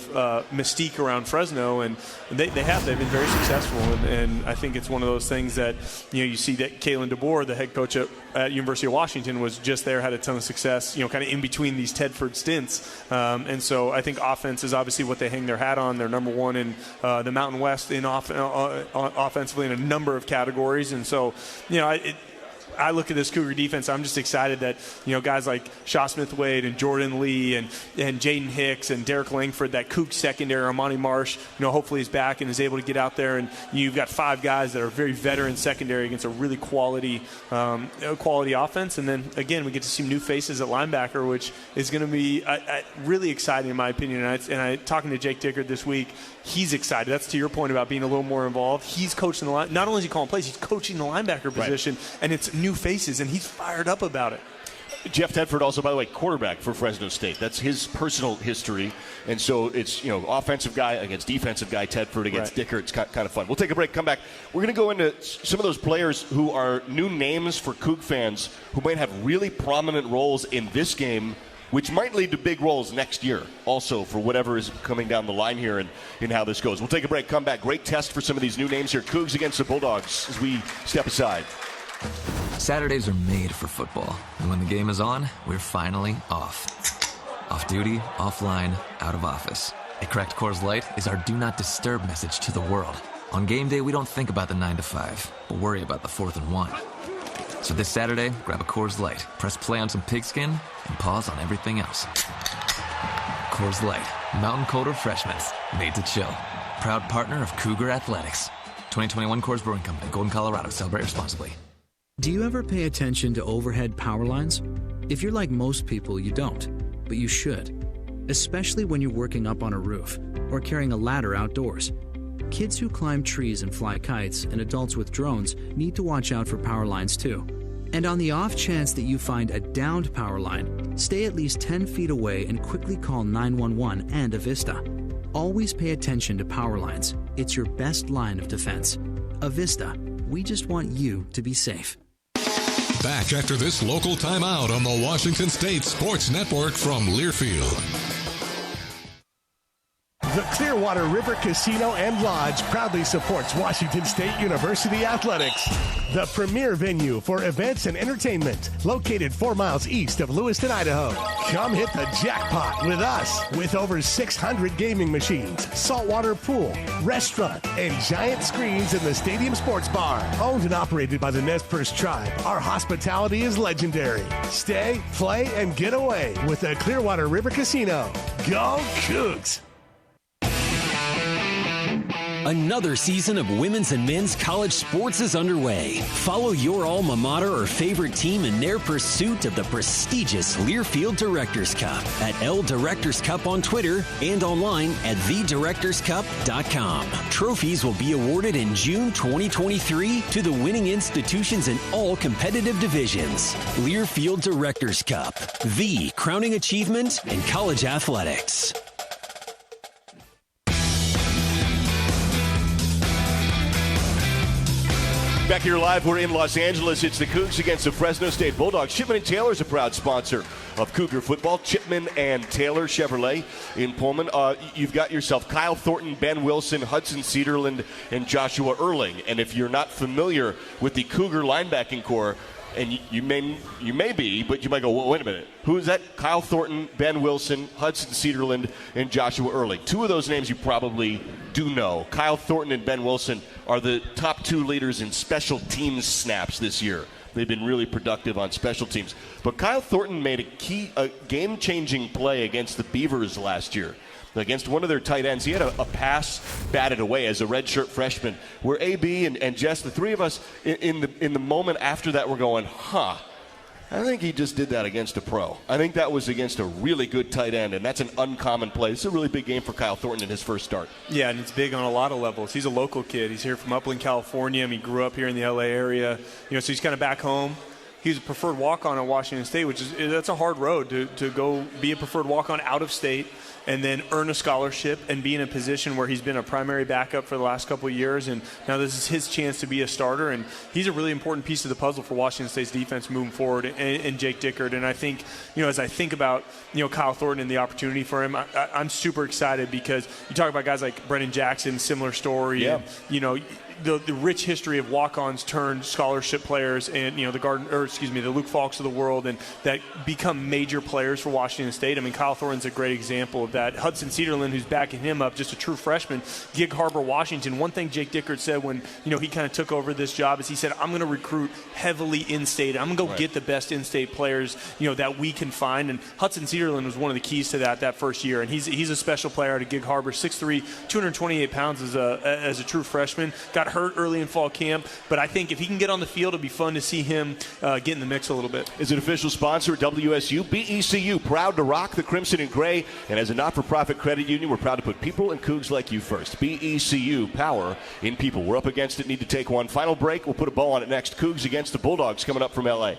mystique around Fresno, and they've been very successful, and I think it's one of those things that you see that Kalen DeBoer, the head coach at University of Washington, was just there, had a ton of success, kind of in between these Tedford stints. And so I think offense is obviously what they hang their hat on. They're number one in the Mountain West in offensively in a number of categories. And so, I look at this Cougar defense, I'm just excited that, guys like Shaw Smith-Wade and Jordan Lee and Jaden Hicks and Derek Langford, that Coug secondary, Armani Marsh, hopefully is back and is able to get out there. And you've got 5 guys that are very veteran secondary against a really quality offense. And then, again, we get to see new faces at linebacker, which is going to be really exciting in my opinion. And I talking to Jake Dickert this week, he's excited. That's to your point about being a little more involved. He's coaching the line. Not only is he calling plays, he's coaching the linebacker position, and it's new faces, and he's fired up about it. Jeff Tedford also, by the way, quarterback for Fresno State. That's his personal history. And so it's, offensive guy against defensive guy, Tedford against Dickert. It's kind of fun. We'll take a break, come back. We're going to go into some of those players who are new names for Coug fans who might have really prominent roles in this game, which might lead to big roles next year also for whatever is coming down the line here and in how this goes. We'll take a break, come back. Great test for some of these new names here. Cougs against the Bulldogs as we step aside. Saturdays are made for football, and when the game is on, we're finally off. Off duty, offline, out of office. A cracked Coors Light is our do not disturb message to the world. On game day, we don't think about the 9 to 5, but worry about the 4th and 1. So this Saturday, grab a Coors Light, press play on some pigskin, and pause on everything else. Coors Light, mountain cold refreshments, made to chill. Proud partner of Cougar Athletics. 2021 Coors Brewing Company, Golden, Colorado. Celebrate responsibly. Do you ever pay attention to overhead power lines? If you're like most people, you don't, but you should, especially when you're working up on a roof or carrying a ladder outdoors. Kids who climb trees and fly kites and adults with drones need to watch out for power lines too. And on the off chance that you find a downed power line, stay at least 10 feet away and quickly call 911 and Avista. Always pay attention to power lines. It's your best line of defense. Avista, we just want you to be safe. Back after this local timeout on the Washington State Sports Network from Learfield. The Clearwater River Casino and Lodge proudly supports Washington State University Athletics, the premier venue for events and entertainment, located 4 miles east of Lewiston, Idaho. Come hit the jackpot with us, with over 600 gaming machines, saltwater pool, restaurant, and giant screens in the stadium sports bar. Owned and operated by the Nez Perce tribe, our hospitality is legendary. Stay, play, and get away with the Clearwater River Casino. Go Cougs! Another season of women's and men's college sports is underway. Follow your alma mater or favorite team in their pursuit of the prestigious Learfield Directors Cup at L Directors Cup on Twitter and online at thedirectorscup.com. Trophies will be awarded in June 2023 to the winning institutions in all competitive divisions. Learfield Directors Cup, the crowning achievement in college athletics. Back here live, we're in Los Angeles. It's the Cougs against the Fresno State Bulldogs. Chipman & Taylor is a proud sponsor of Cougar football. Chipman & Taylor Chevrolet in Pullman. You've got yourself Kyle Thornton, Ben Wilson, Hudson Cedarland, and Joshua Erling. And if you're not familiar with the Cougar linebacking core, and you may be, but you might go, well, wait a minute. Who is that? Kyle Thornton, Ben Wilson, Hudson Cedarland, and Joshua Erling. Two of those names you probably do know. Kyle Thornton and Ben Wilson are the top two leaders in special teams snaps this year. They've been really productive on special teams. But Kyle Thornton made a game-changing play against the Beavers last year. Against one of their tight ends. He had a pass batted away as a redshirt freshman where AB and Jess, the three of us, in the moment after that, were going, I think he just did that against a pro. I think that was against a really good tight end, and that's an uncommon play. It's a really big game for Kyle Thornton in his first start. Yeah, and it's big on a lot of levels. He's a local kid. He's here from Upland, California. He grew up here in the L.A. area. So he's kind of back home. He was a preferred walk-on at Washington State, that's a hard road to go be a preferred walk-on out of state and then earn a scholarship and be in a position where he's been a primary backup for the last couple of years, and now this is his chance to be a starter, and he's a really important piece of the puzzle for Washington State's defense moving forward, and Jake Dickert. And I think, as I think about, Kyle Thornton and the opportunity for him, I'm super excited because you talk about guys like Brennan Jackson, similar story, yeah. And, the rich history of walk-ons turned scholarship players and, the Luke Falks of the world, and that become major players for Washington State. I mean, Kyle Thornton's a great example of that. Hudson Cedarland, who's backing him up, just a true freshman. Gig Harbor, Washington. One thing Jake Dickert said when, he kind of took over this job is he said, I'm going to recruit heavily in-state. I'm going to go get the best in-state players, that we can find. And Hudson Cedarland was one of the keys to that first year. And he's a special player out of Gig Harbor, 6'3", 228 pounds as a true freshman. Got hurt early in fall camp, but I think if he can get on the field, it'll be fun to see him get in the mix a little bit. Is an official sponsor, WSU, BECU, proud to rock the crimson and gray, and as a not-for-profit credit union, we're proud to put people and Cougs like you first. BECU, power in people. We're up against it, need to take one final break. We'll put a bow on it next. Cougs against the Bulldogs coming up from LA.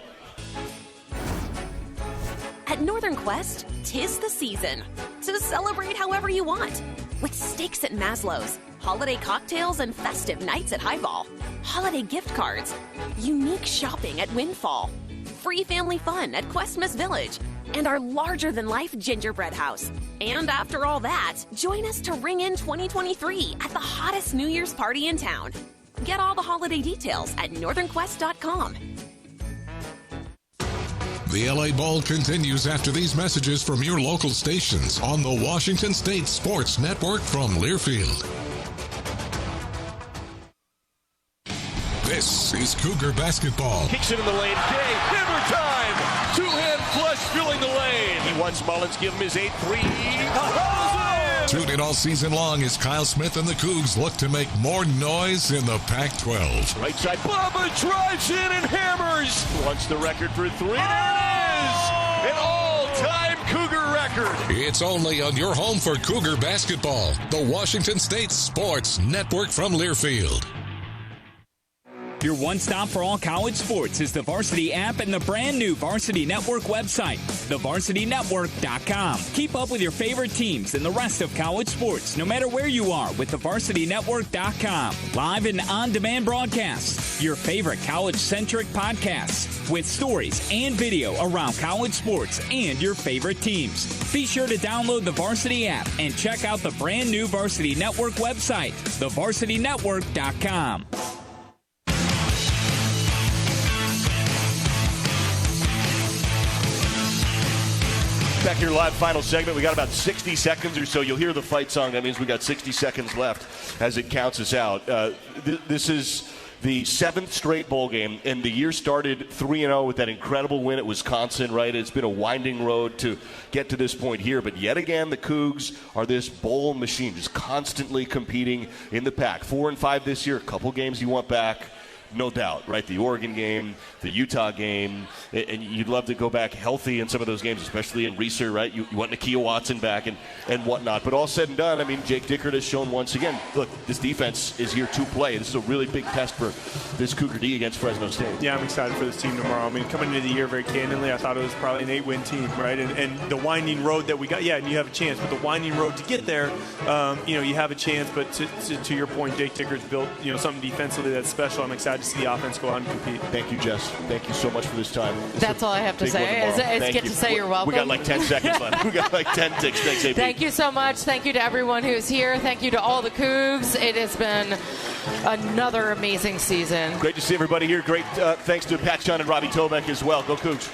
At Northern Quest, 'tis the season to celebrate however you want. With steaks at Maslow's, holiday cocktails and festive nights at Highball, holiday gift cards, unique shopping at Windfall, free family fun at Questmas Village, and our larger-than-life gingerbread house. And after all that, join us to ring in 2023 at the hottest New Year's party in town. Get all the holiday details at northernquest.com. The LA Bowl continues after these messages from your local stations on the Washington State Sports Network from Learfield. This is Cougar basketball. Kicks it in the lane. Day, hammer time. Two-hand flush filling the lane. He wants Mullins. Give him his 8-3. Tune in all season long as Kyle Smith and the Cougs look to make more noise in the Pac-12. Right side, Bubba drives in and hammers. Wants the record for three. There it is! An all-time Cougar record. It's only on your home for Cougar basketball, the Washington State Sports Network from Learfield. Your one stop for all college sports is the Varsity app and the brand new Varsity Network website, thevarsitynetwork.com. Keep up with your favorite teams and the rest of college sports, no matter where you are, with thevarsitynetwork.com. Live and on-demand broadcasts, your favorite college-centric podcasts, with stories and video around college sports and your favorite teams. Be sure to download the Varsity app and check out the brand new Varsity Network website, thevarsitynetwork.com. Back here live, final segment. We got about 60 seconds or so. You'll hear the fight song. That means we got 60 seconds left as it counts us out. This is the 7th straight bowl game, and the year started 3-0 with that incredible win at Wisconsin, right? It's been a winding road to get to this point here, but yet again, the Cougs are this bowl machine, just constantly competing in the pack. 4-5 this year, a couple games you want back. No doubt, right? The Oregon game, the Utah game, and you'd love to go back healthy in some of those games, especially in Reeser, right? You want Nakia Watson back and whatnot. But all said and done, I mean, Jake Dickert has shown once again, look, this defense is here to play. This is a really big test for this Cougar D against Fresno State. Yeah, I'm excited for this team tomorrow. I mean, coming into the year very candidly, I thought it was probably an 8-win team, right? And the winding road that we got, yeah, and you have a chance. But the winding road to get there, you have a chance. But to your point, Jake Dickert's built, something defensively that's special. I'm excited to see the offense go out and compete. Thank you, Jess. Thank you so much for this time. That's all I have to say. Is get to say you're welcome. We got like 10 seconds left. We got like 10 ticks. Thanks, AP. Thank you so much. Thank you to everyone who's here. Thank you to all the Cougs. It has been another amazing season. Great to see everybody here. Great thanks to Pat Chun and Robbie Tomek as well. Go Cougs.